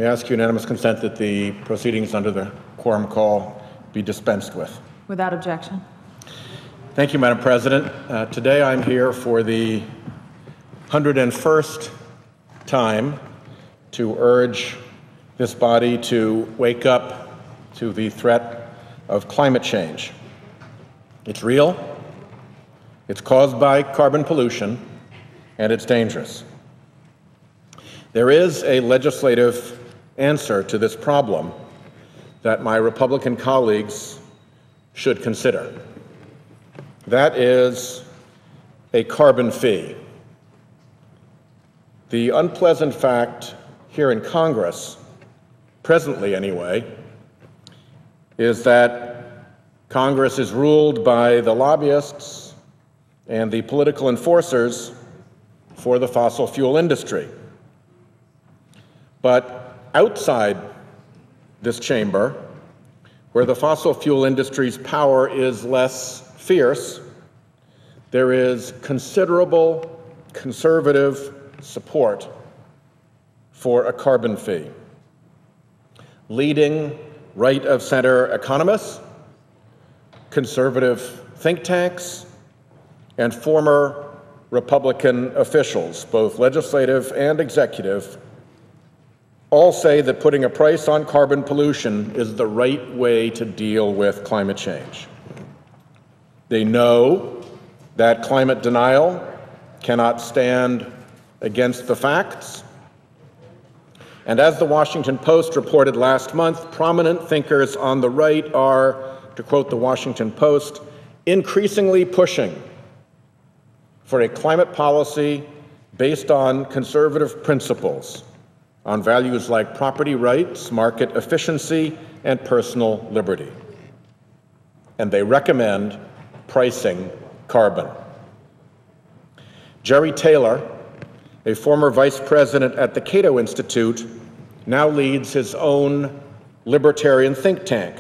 May I ask unanimous consent that the proceedings under the quorum call be dispensed with? Without objection. Thank you, Madam President. Today I'm here for the 101st time to urge this body to wake up to the threat of climate change. It's real, it's caused by carbon pollution, and it's dangerous. There is a legislative answer to this problem that my Republican colleagues should consider. That is a carbon fee. The unpleasant fact here in Congress, presently anyway, is that Congress is ruled by the lobbyists and the political enforcers for the fossil fuel industry. But outside this chamber, where the fossil fuel industry's power is less fierce, there is considerable conservative support for a carbon fee. Leading right-of-center economists, conservative think tanks, and former Republican officials, both legislative and executive, all say that putting a price on carbon pollution is the right way to deal with climate change. They know that climate denial cannot stand against the facts. And as the Washington Post reported last month, prominent thinkers on the right are, to quote the Washington Post, increasingly pushing for a climate policy based on conservative principles, on values like property rights, market efficiency, and personal liberty. And they recommend pricing carbon. Jerry Taylor, a former vice president at the Cato Institute, now leads his own libertarian think tank,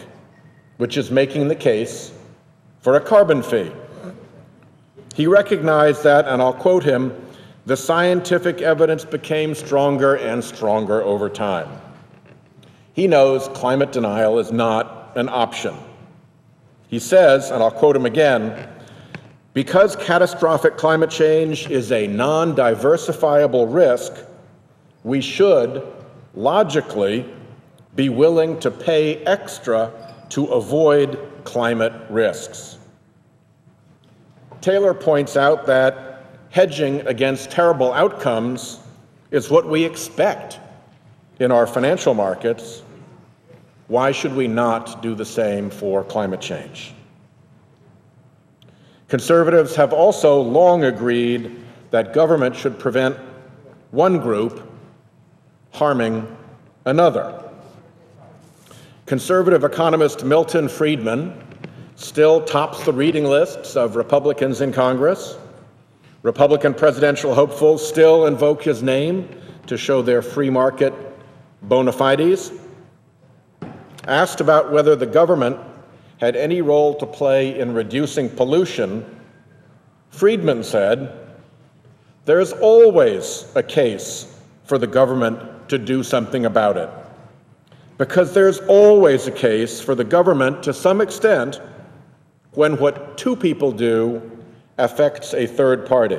which is making the case for a carbon fee. He recognized that, and I'll quote him, "The scientific evidence became stronger and stronger over time." He knows climate denial is not an option. He says, and I'll quote him again, "Because catastrophic climate change is a non-diversifiable risk, we should logically be willing to pay extra to avoid climate risks." Taylor points out that hedging against terrible outcomes is what we expect in our financial markets. Why should we not do the same for climate change? Conservatives have also long agreed that government should prevent one group harming another. Conservative economist Milton Friedman still tops the reading lists of Republicans in Congress. Republican presidential hopefuls still invoke his name to show their free market bona fides. Asked about whether the government had any role to play in reducing pollution, Friedman said, "There's always a case for the government to do something about it, because there's always a case for the government to some extent when what two people do affects a third party."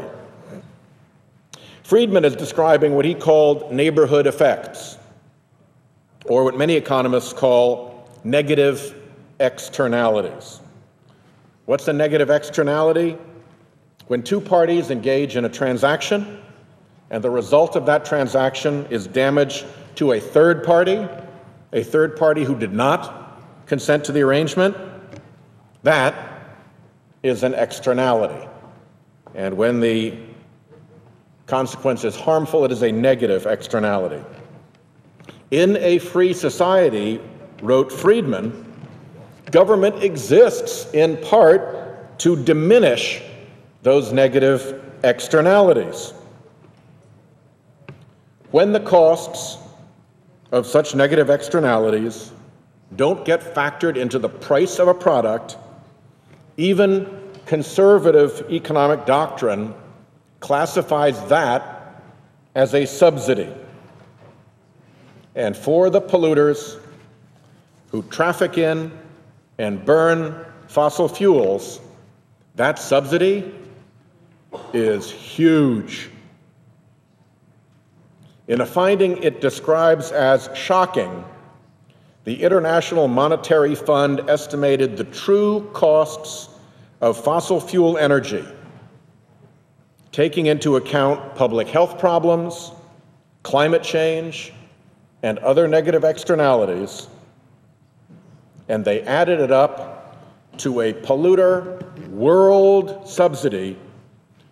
Friedman is describing what he called neighborhood effects, or what many economists call negative externalities. What's a negative externality? When two parties engage in a transaction and the result of that transaction is damage to a third party who did not consent to the arrangement, that is an externality. And when the consequence is harmful, it is a negative externality. In a free society, wrote Friedman, government exists in part to diminish those negative externalities. When the costs of such negative externalities don't get factored into the price of a product, even conservative economic doctrine classifies that as a subsidy. And for the polluters who traffic in and burn fossil fuels, that subsidy is huge. In a finding it describes as shocking, the International Monetary Fund estimated the true costs of fossil fuel energy, taking into account public health problems, climate change, and other negative externalities, and they added it up to a polluter world subsidy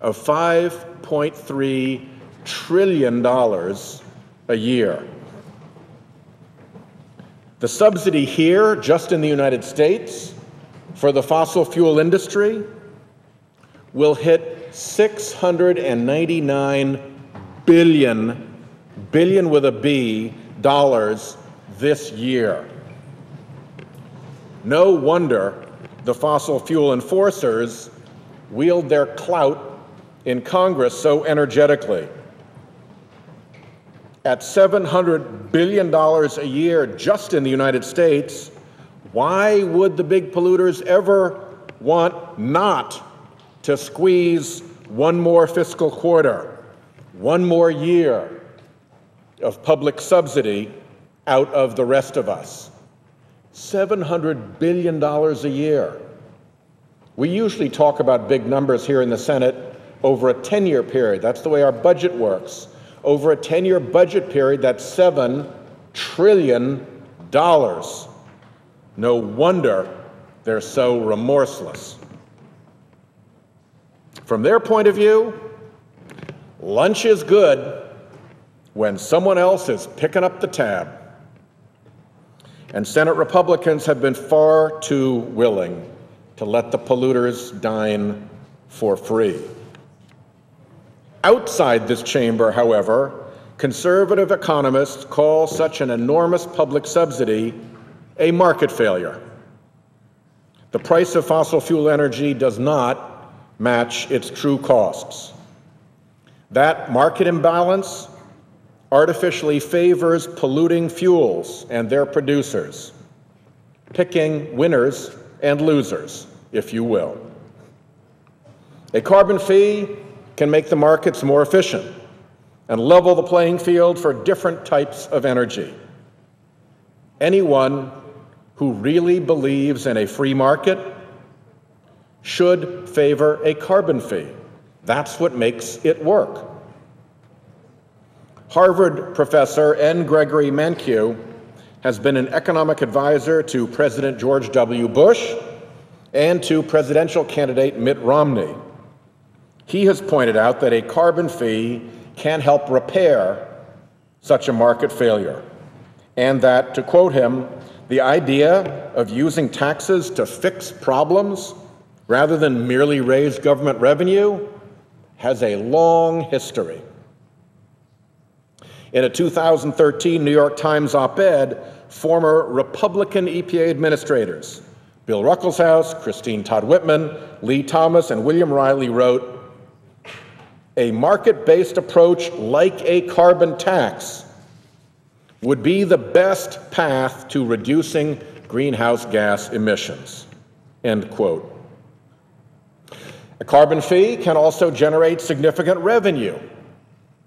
of $5.3 trillion a year. The subsidy here, just in the United States, for the fossil fuel industry, will hit $699 billion with a B, dollars this year. No wonder the fossil fuel enforcers wield their clout in Congress so energetically. At $700 billion a year just in the United States, why would the big polluters ever want not to squeeze one more fiscal quarter, one more year of public subsidy out of the rest of us? $700 billion a year. We usually talk about big numbers here in the Senate over a 10-year period. That's the way our budget works. Over a 10-year budget period, that's $7 trillion. No wonder they're so remorseless. From their point of view, lunch is good when someone else is picking up the tab. And Senate Republicans have been far too willing to let the polluters dine for free. Outside this chamber, however, conservative economists call such an enormous public subsidy a market failure. The price of fossil fuel energy does not match its true costs. That market imbalance artificially favors polluting fuels and their producers, picking winners and losers, if you will. A carbon fee can make the markets more efficient and level the playing field for different types of energy. Anyone who really believes in a free market should favor a carbon fee. That's what makes it work. Harvard professor N. Gregory Mankiw has been an economic advisor to President George W. Bush and to presidential candidate Mitt Romney. He has pointed out that a carbon fee can help repair such a market failure, and that, to quote him, the idea of using taxes to fix problems rather than merely raise government revenue has a long history. In a 2013 New York Times op-ed, former Republican EPA administrators Bill Ruckelshaus, Christine Todd Whitman, Lee Thomas, and William Riley wrote, "A market-based approach like a carbon tax would be the best path to reducing greenhouse gas emissions." End quote. A carbon fee can also generate significant revenue,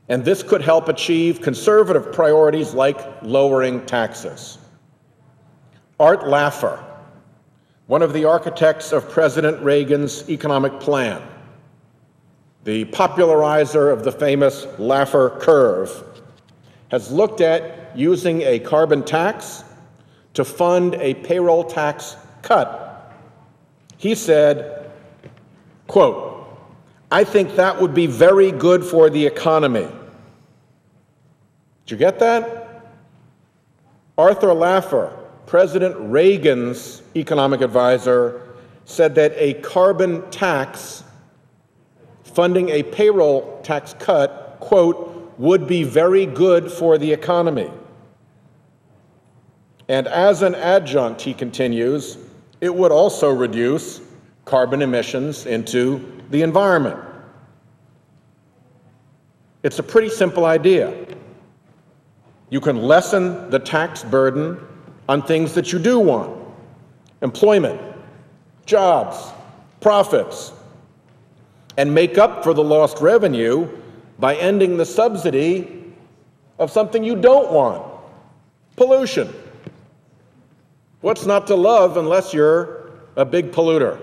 and this could help achieve conservative priorities like lowering taxes. Art Laffer, one of the architects of President Reagan's economic plan, the popularizer of the famous Laffer curve, has looked at using a carbon tax to fund a payroll tax cut. He said, quote, "I think that would be very good for the economy." Did you get that? Arthur Laffer, President Reagan's economic advisor, said that a carbon tax funding a payroll tax cut, quote, "would be very good for the economy." And as an adjunct, he continues, it would also reduce carbon emissions into the environment. It's a pretty simple idea. You can lessen the tax burden on things that you do want: employment, jobs, profits, and make up for the lost revenue by ending the subsidy of something you don't want: pollution. What's not to love unless you're a big polluter?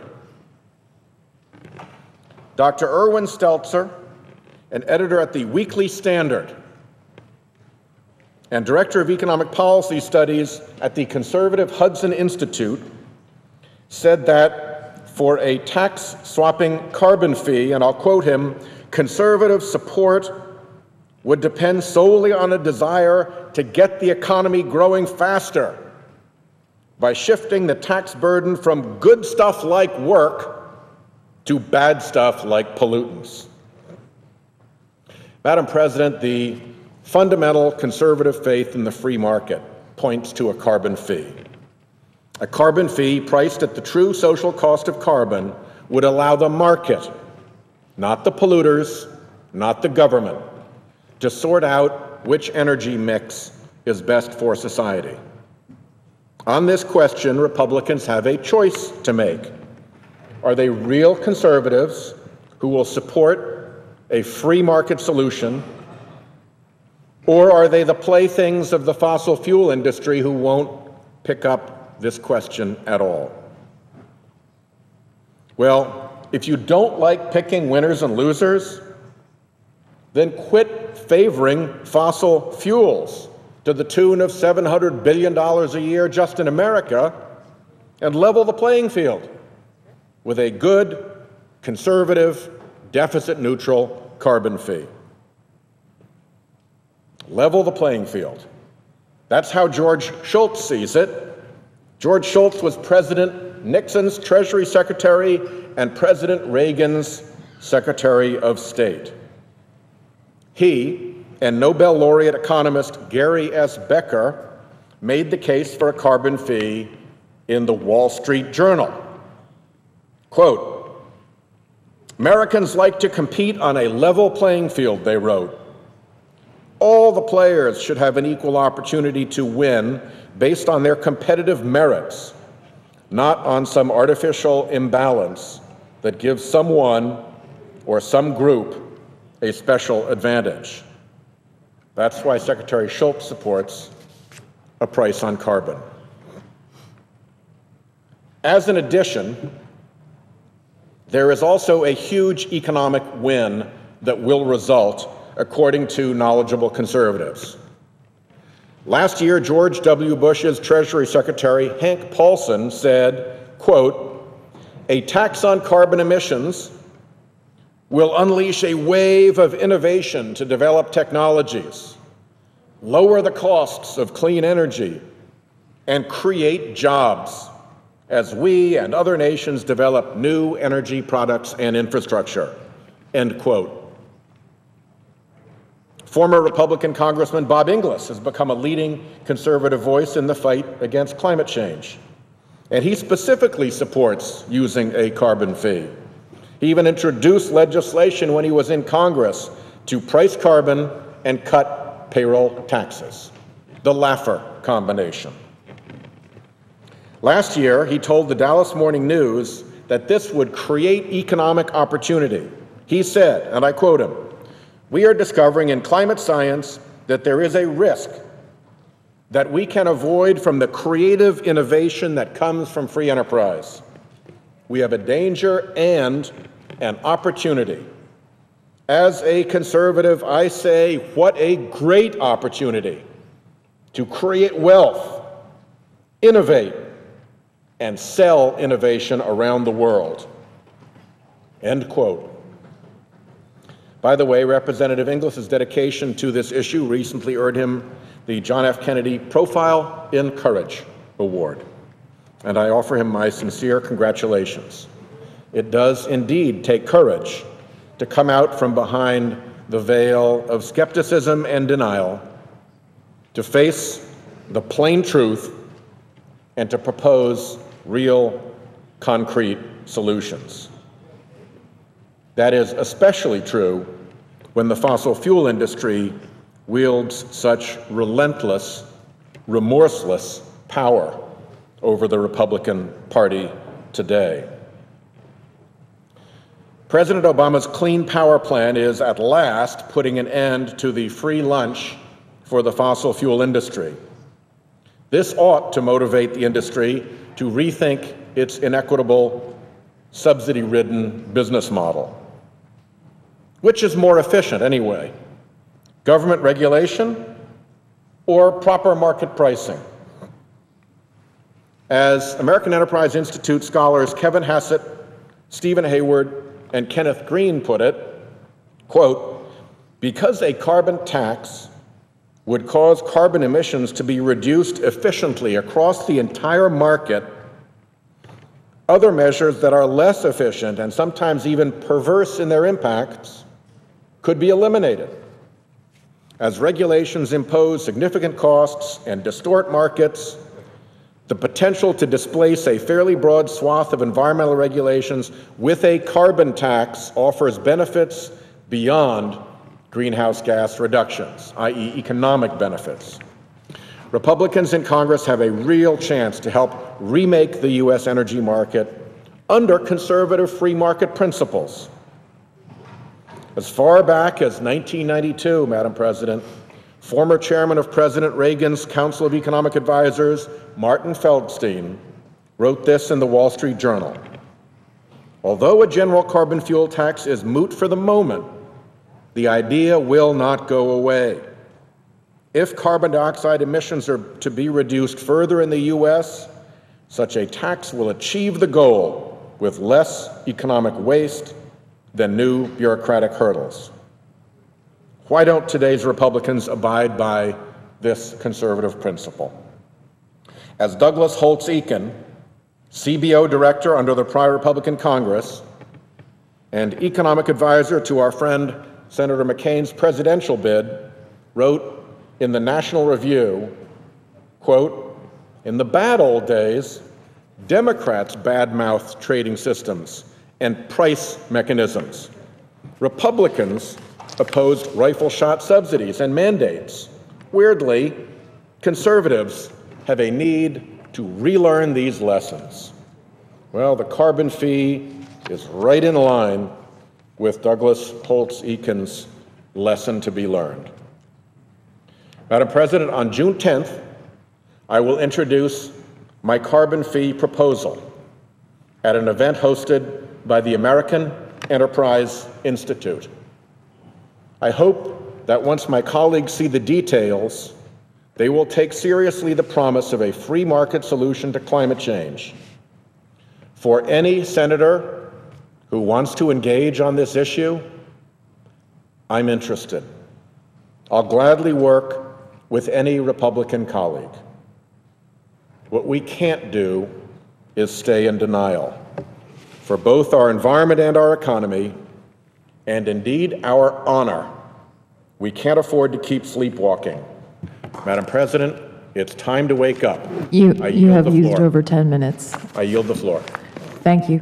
Dr. Erwin Stelzer, an editor at the Weekly Standard and director of economic policy studies at the conservative Hudson Institute, said that for a tax-swapping carbon fee, and I'll quote him, "conservative support would depend solely on a desire to get the economy growing faster by shifting the tax burden from good stuff like work to bad stuff like pollutants." Madam President, the fundamental conservative faith in the free market points to a carbon fee. A carbon fee priced at the true social cost of carbon would allow the market, not the polluters, not the government, to sort out which energy mix is best for society. On this question, Republicans have a choice to make. Are they real conservatives who will support a free market solution, or are they the playthings of the fossil fuel industry who won't pick up this question at all? Well, if you don't like picking winners and losers, then quit favoring fossil fuels to the tune of $700 billion a year just in America, and level the playing field with a good, conservative, deficit-neutral carbon fee. Level the playing field. That's how George Shultz sees it. George Shultz was President Nixon's Treasury Secretary and President Reagan's Secretary of State. He and Nobel laureate economist Gary S. Becker made the case for a carbon fee in the Wall Street Journal. Quote, "Americans like to compete on a level playing field," they wrote. "All the players should have an equal opportunity to win based on their competitive merits, not on some artificial imbalance that gives someone or some group a special advantage." That's why Secretary Shultz supports a price on carbon. As an addition, there is also a huge economic win that will result, according to knowledgeable conservatives. Last year, George W. Bush's Treasury Secretary, Hank Paulson, said, quote, "A tax on carbon emissions will unleash a wave of innovation to develop technologies, lower the costs of clean energy, and create jobs as we and other nations develop new energy products and infrastructure," end quote. Former Republican Congressman Bob Inglis has become a leading conservative voice in the fight against climate change, and he specifically supports using a carbon fee. He even introduced legislation when he was in Congress to price carbon and cut payroll taxes, the Laffer combination. Last year, he told the Dallas Morning News that this would create economic opportunity. He said, and I quote him, "We are discovering in climate science that there is a risk that we can avoid from the creative innovation that comes from free enterprise. We have a danger and an opportunity. As a conservative, I say, what a great opportunity to create wealth, innovate, and sell innovation around the world," end quote. By the way, Representative Inglis's dedication to this issue recently earned him the John F. Kennedy Profile in Courage Award, and I offer him my sincere congratulations. It does indeed take courage to come out from behind the veil of skepticism and denial, to face the plain truth, and to propose real, concrete solutions. That is especially true when the fossil fuel industry wields such relentless, remorseless power over the Republican Party today. President Obama's Clean Power Plan is at last putting an end to the free lunch for the fossil fuel industry. This ought to motivate the industry to rethink its inequitable, subsidy-ridden business model. Which is more efficient anyway? Government regulation or proper market pricing? As American Enterprise Institute scholars Kevin Hassett, Stephen Hayward, and Kenneth Green put it, quote, because a carbon tax would cause carbon emissions to be reduced efficiently across the entire market, other measures that are less efficient and sometimes even perverse in their impacts could be eliminated. As regulations impose significant costs and distort markets, the potential to displace a fairly broad swath of environmental regulations with a carbon tax offers benefits beyond greenhouse gas reductions, i.e. economic benefits. Republicans in Congress have a real chance to help remake the U.S. energy market under conservative free market principles. As far back as 1992, Madam President, former chairman of President Reagan's Council of Economic Advisors, Martin Feldstein, wrote this in the Wall Street Journal. Although a general carbon fuel tax is moot for the moment, the idea will not go away. If carbon dioxide emissions are to be reduced further in the U.S., such a tax will achieve the goal with less economic waste than new bureaucratic hurdles. Why don't today's Republicans abide by this conservative principle? As Douglas Holtz-Eakin, CBO director under the prior Republican Congress and economic advisor to our friend Senator McCain's presidential bid, wrote in the National Review, quote, in the bad old days, Democrats badmouthed trading systems and price mechanisms. Republicans opposed rifle shot subsidies and mandates. Weirdly, conservatives have a need to relearn these lessons. Well, the carbon fee is right in line with Douglas Holtz-Eakin's lesson to be learned. Madam President, on June 10th, I will introduce my carbon fee proposal at an event hosted by the American Enterprise Institute. I hope that once my colleagues see the details, they will take seriously the promise of a free market solution to climate change. For any senator who wants to engage on this issue, I'm interested. I'll gladly work with any Republican colleague. What we can't do is stay in denial. For both our environment and our economy, and indeed our honor, we can't afford to keep sleepwalking. Madam President, it's time to wake up. You have used over 10 minutes. I yield the floor. Thank you.